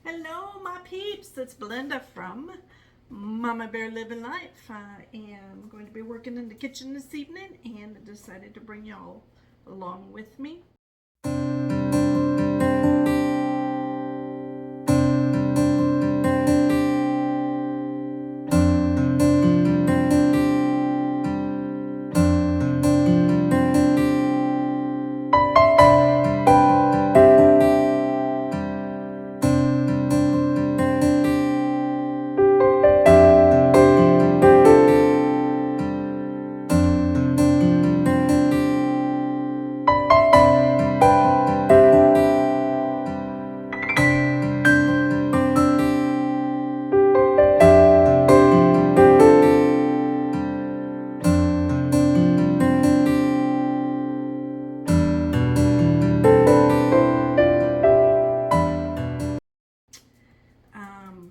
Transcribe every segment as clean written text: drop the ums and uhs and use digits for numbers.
Hello, my peeps. It's Belinda from Mama Bear Living Life. I am going to be working in the kitchen this evening and I decided to bring y'all along with me.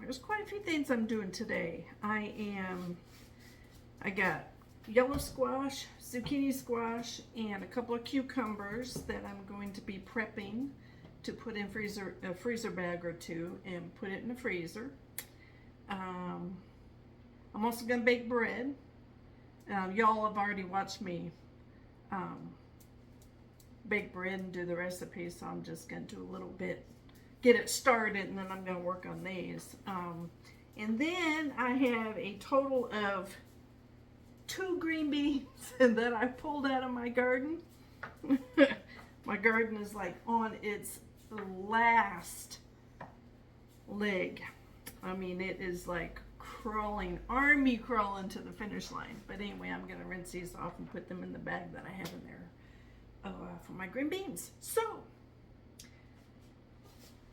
There's quite a few things I'm doing today. I got yellow squash, zucchini squash, and a couple of cucumbers that I'm going to be prepping to put in a freezer bag or two and put it in the freezer. I'm also going to bake bread. Y'all have already watched me bake bread and do the recipe, so I'm just going to do a little bit, get it started, and then I'm going to work on these. And then I have a total of 2 green beans that I pulled out of my garden. My garden is like on its last leg. I mean, it is like army crawling to the finish line. But anyway, I'm going to rinse these off and put them in the bag that I have in there for my green beans. So,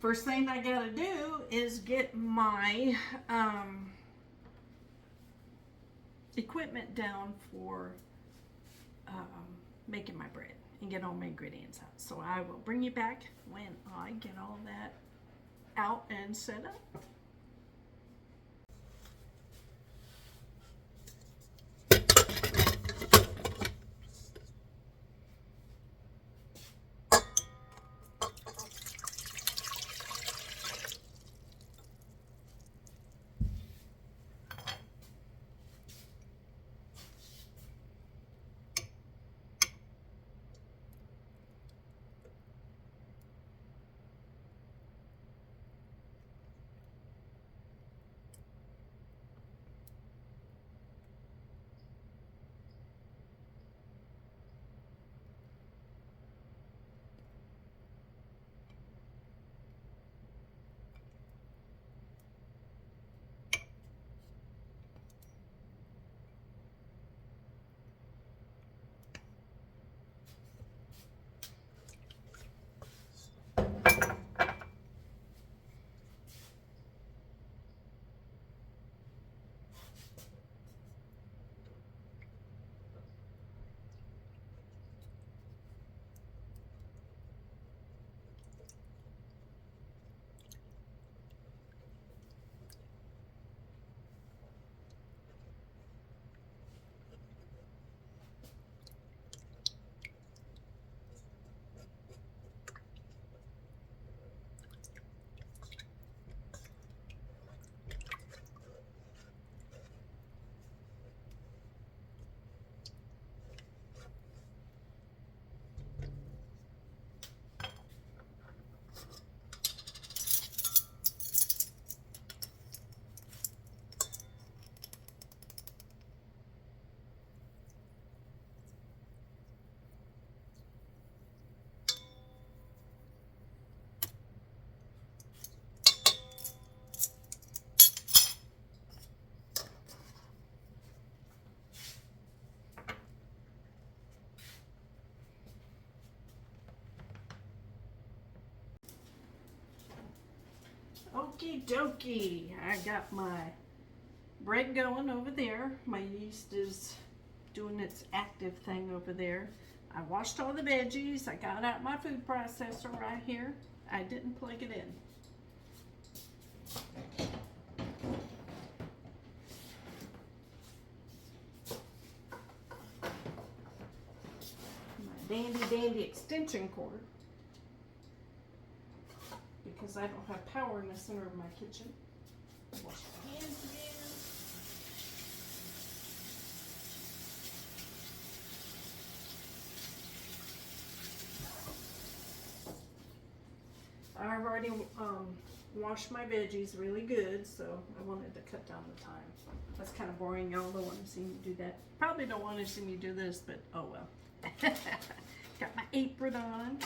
first thing I gotta do is get my equipment down for making my bread and get all my ingredients out. So I will bring you back when I get all that out and set up. Okie dokie, I got my bread going over there. My yeast is doing its active thing over there. I washed all the veggies. I got out my food processor right here. I didn't plug it in. My dandy extension cord, because I don't have power in the center of my kitchen. Wash my hands again. I've already washed my veggies really good, so I wanted to cut down the time. That's kind of boring. Y'all don't want to see me do that. Probably don't want to see me do this, but oh well. Got my apron on.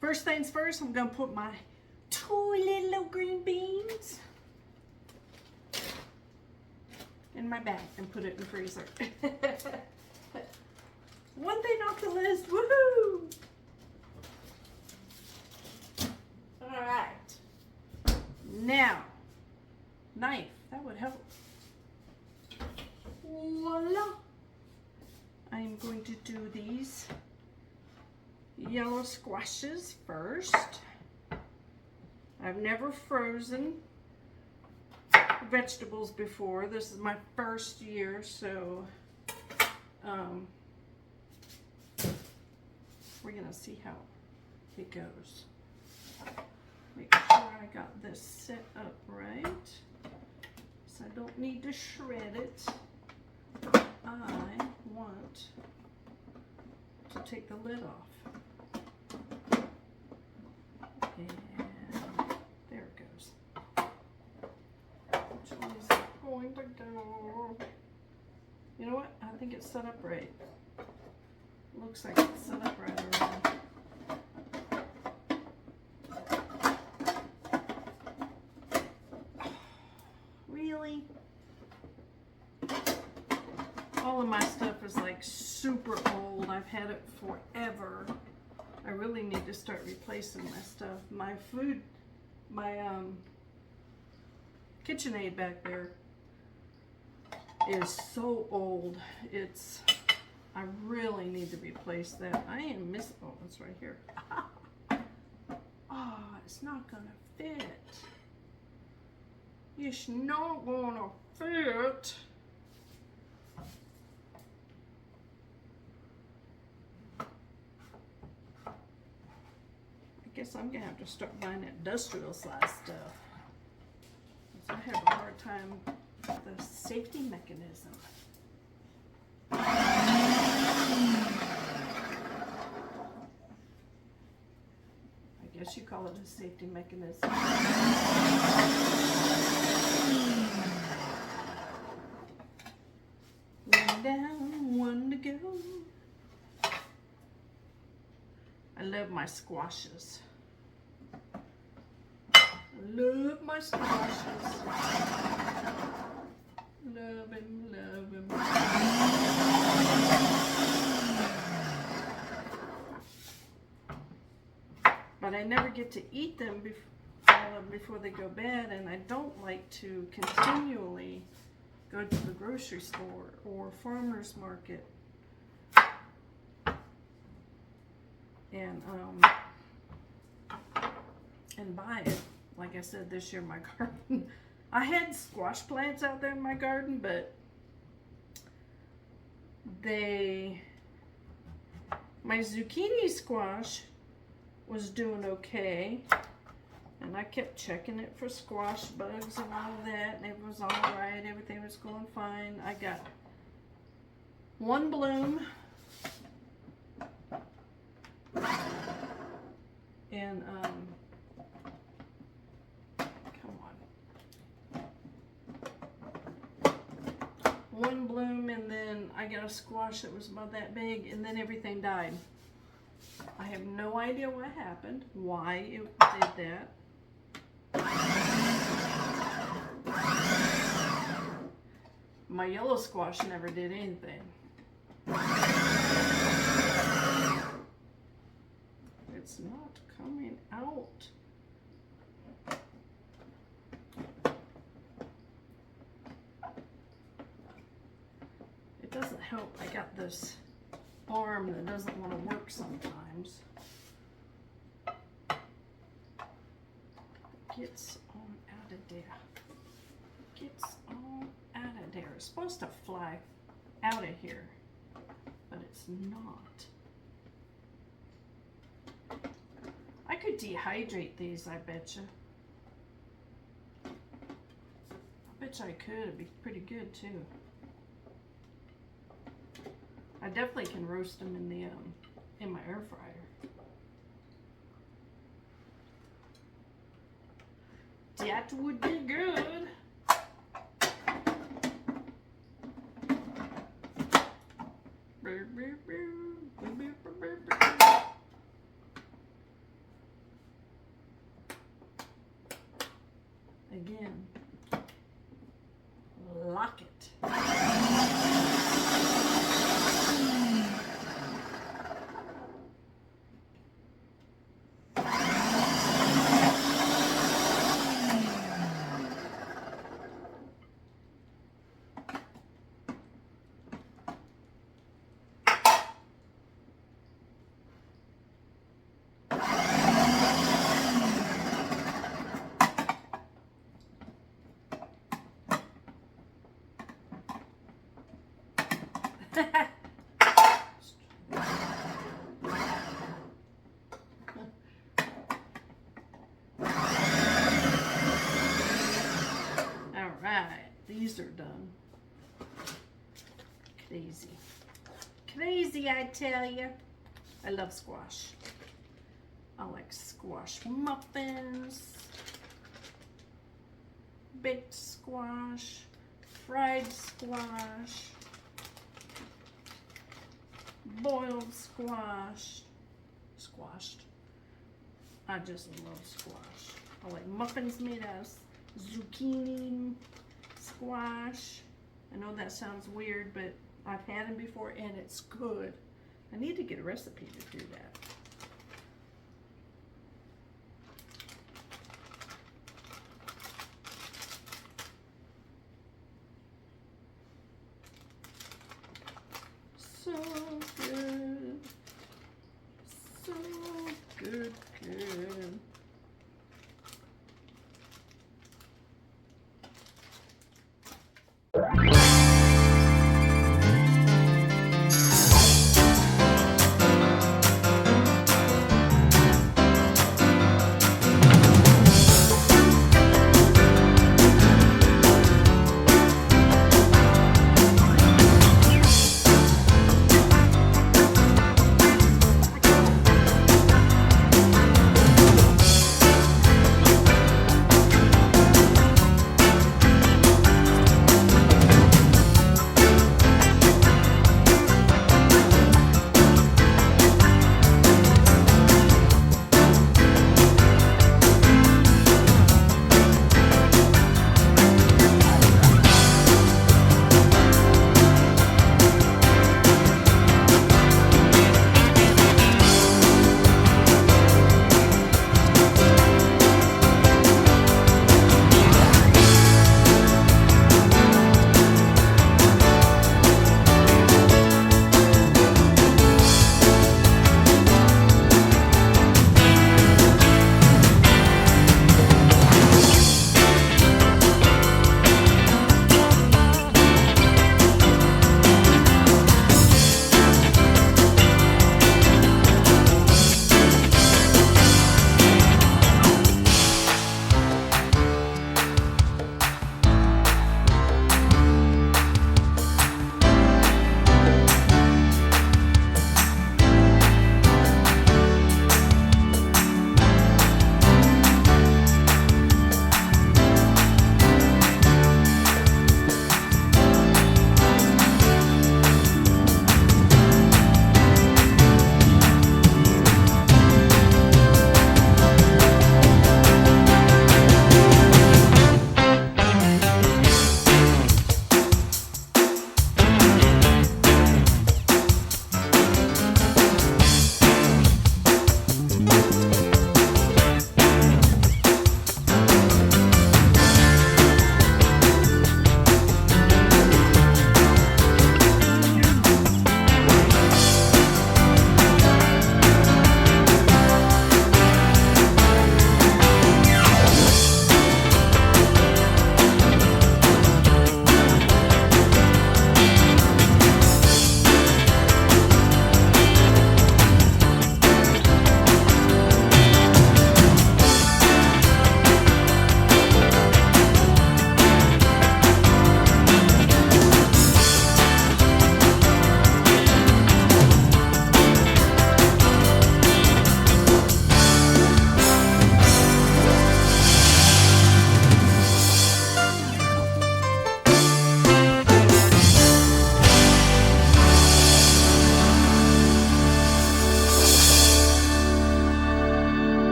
First things first, I'm going to put my 2 little green beans in my bag and put it in the freezer. One thing off the list, woohoo! Alright, now, knife, that would help. Voila! I'm going to do these yellow squashes first. I've never frozen vegetables before. This is my first year, so we're gonna see how it goes. Make sure I got this set up right, so I don't need to shred it. I want to take the lid off. And there it goes. Which one is it going to go? You know what? I think it's set up right. Looks like it's set up right already. Really? All of my stuff is like super old. I've had it forever. I really need to start replacing my stuff. My food, my KitchenAid back there is so old. I really need to replace that. I am missing, oh, it's right here. Oh, it's not gonna fit. It's not gonna fit. I guess I'm gonna have to start buying industrial size stuff. I have a hard time with the safety mechanism. I guess you call it a safety mechanism. One down, one to go. I love my squashes. Love my squashes. Love him, love him. But I never get to eat them before they go bad, and I don't like to continually go to the grocery store or farmer's market and buy it. Like I said, this year my garden, I had squash plants out there in my garden, but my zucchini squash was doing okay, and I kept checking it for squash bugs and all of that, and it was all right. Everything was going fine. I got one bloom, and one bloom, and then I got a squash that was about that big, and then everything died. I have no idea what happened, why it did that. My yellow squash never did anything. It's not coming out. It doesn't help. I got this arm that doesn't want to work sometimes. Gets on out of there. Gets on out of there. It's supposed to fly out of here, but it's not. I could dehydrate these, I bet you. I bet you I could. It'd be pretty good too. I definitely can roast them in my air fryer. That would be good. Again, lock it. These are done. Crazy. Crazy, I tell you. I love squash. I like squash muffins, baked squash, fried squash, boiled squash, squashed. I just love squash. I like muffins made out of zucchini, squash. I know that sounds weird, but I've had them before and it's good. I need to get a recipe to do that. So good. So good, good.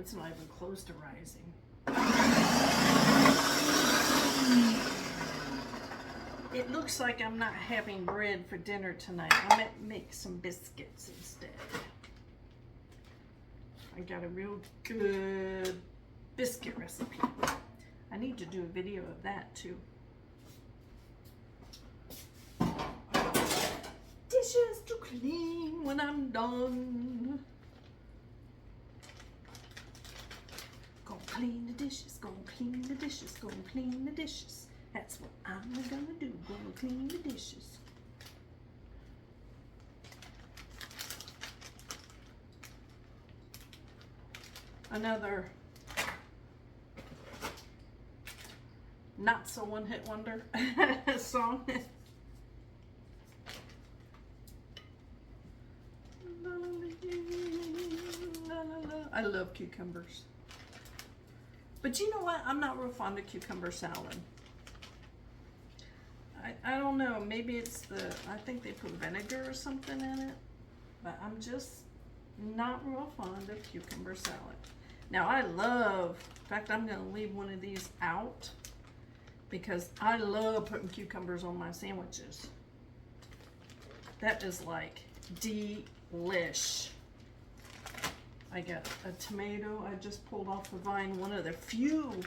It's not even close to rising. It looks like I'm not having bread for dinner tonight. I might make some biscuits instead. I got a real good biscuit recipe. I need to do a video of that too. Dishes to clean when I'm done. Gonna clean the dishes, gonna clean the dishes, gonna clean the dishes. That's what I'm gonna do, gonna clean the dishes. Another not so one-hit wonder song. I love cucumbers. But you know what? I'm not real fond of cucumber salad. I don't know. Maybe it's I think they put vinegar or something in it. But I'm just not real fond of cucumber salad. Now in fact, I'm going to leave one of these out because I love putting cucumbers on my sandwiches. That is like delish. I got a tomato I just pulled off the vine, one of the few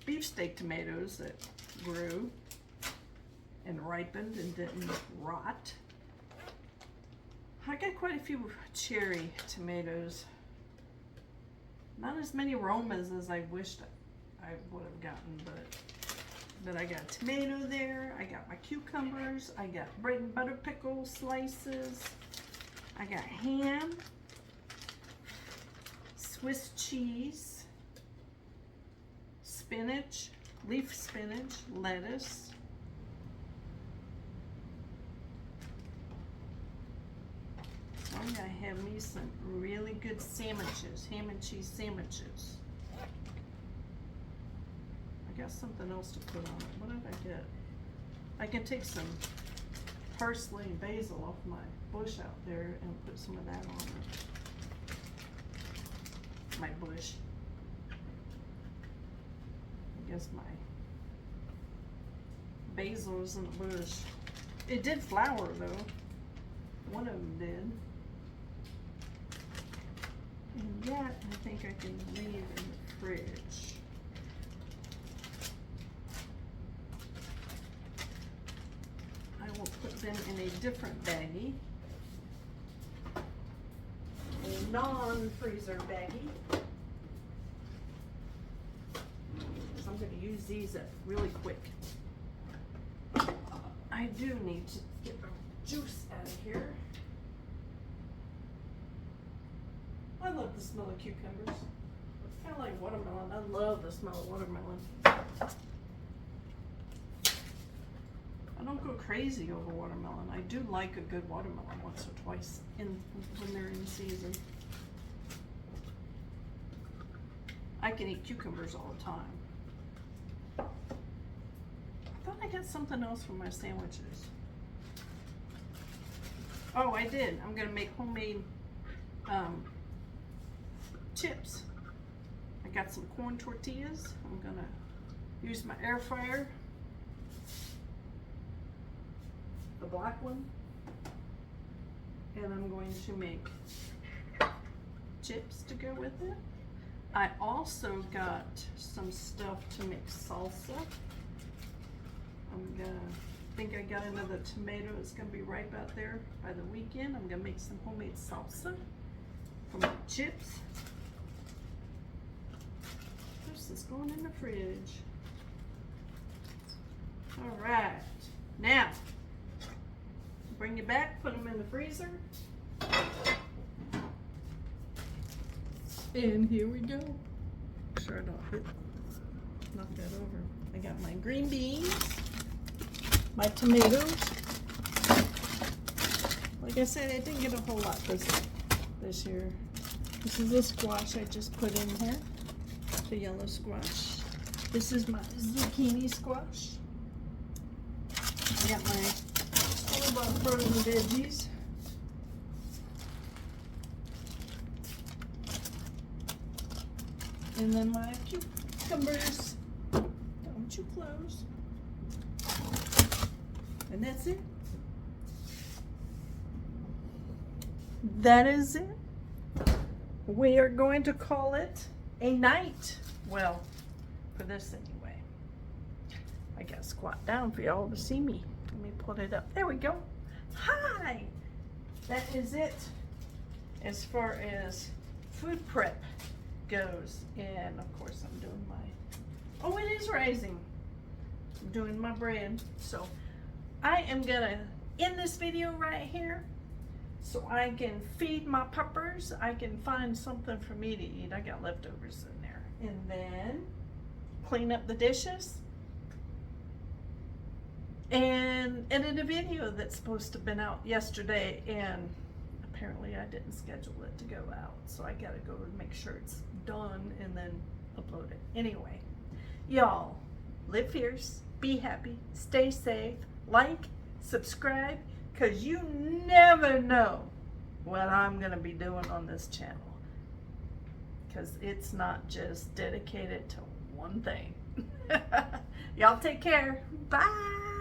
beefsteak tomatoes that grew and ripened and didn't rot. I got quite a few cherry tomatoes. Not as many Romas as I wished I would have gotten, but I got tomato there. I got my cucumbers. I got bread and butter pickle slices. I got ham, Swiss cheese, spinach, leaf spinach, lettuce. So I'm gonna have me some really good sandwiches, ham and cheese sandwiches. I got something else to put on it. What did I get? I can take some parsley and basil off my bush out there and put some of that on it. My bush. I guess my basil is in the bush. It did flower though. One of them did. And that I think I can leave in the fridge. I will put them in a different baggie. A non-freezer baggie. Because I'm going to use these up really quick. I do need to get the juice out of here. I love the smell of cucumbers. It's kind of like watermelon. I love the smell of watermelon. I don't go crazy over watermelon. I do like a good watermelon once or twice when they're in season. I can eat cucumbers all the time. I thought I got something else for my sandwiches. Oh, I did. I'm gonna make homemade chips. I got some corn tortillas. I'm gonna use my air fryer, the black one, and I'm going to make chips to go with it. I also got some stuff to make salsa. I think I got another tomato. It's gonna be ripe out there by the weekend. I'm gonna make some homemade salsa for my chips. This is going in the fridge. All right, now bring it back, put them in the freezer. And here we go. Make sure I don't knock that over. I got my green beans, my tomatoes. Like I said, I didn't get a whole lot this year. This is the squash I just put in here, the yellow squash. This is my zucchini squash. I got my store-bought frozen veggies. And then my cucumbers. Don't you close. And that's it. That is it. We are going to call it a night. Well, for this anyway. I gotta squat down for y'all to see me. Let me pull it up. There we go. Hi! That is it as far as food prep goes. And of course I'm doing my, oh, it is rising. I'm doing my bread. So I am gonna end this video right here so I can feed my puppers. I can find something for me to eat. I got leftovers in there. And then clean up the dishes and edit a video that's supposed to have been out yesterday, and apparently I didn't schedule it to go out, so I gotta go and make sure it's done and then upload it. Anyway, y'all live fierce, be happy, stay safe, like, subscribe, because you never know what I'm gonna be doing on this channel, because it's not just dedicated to one thing. Y'all take care. Bye.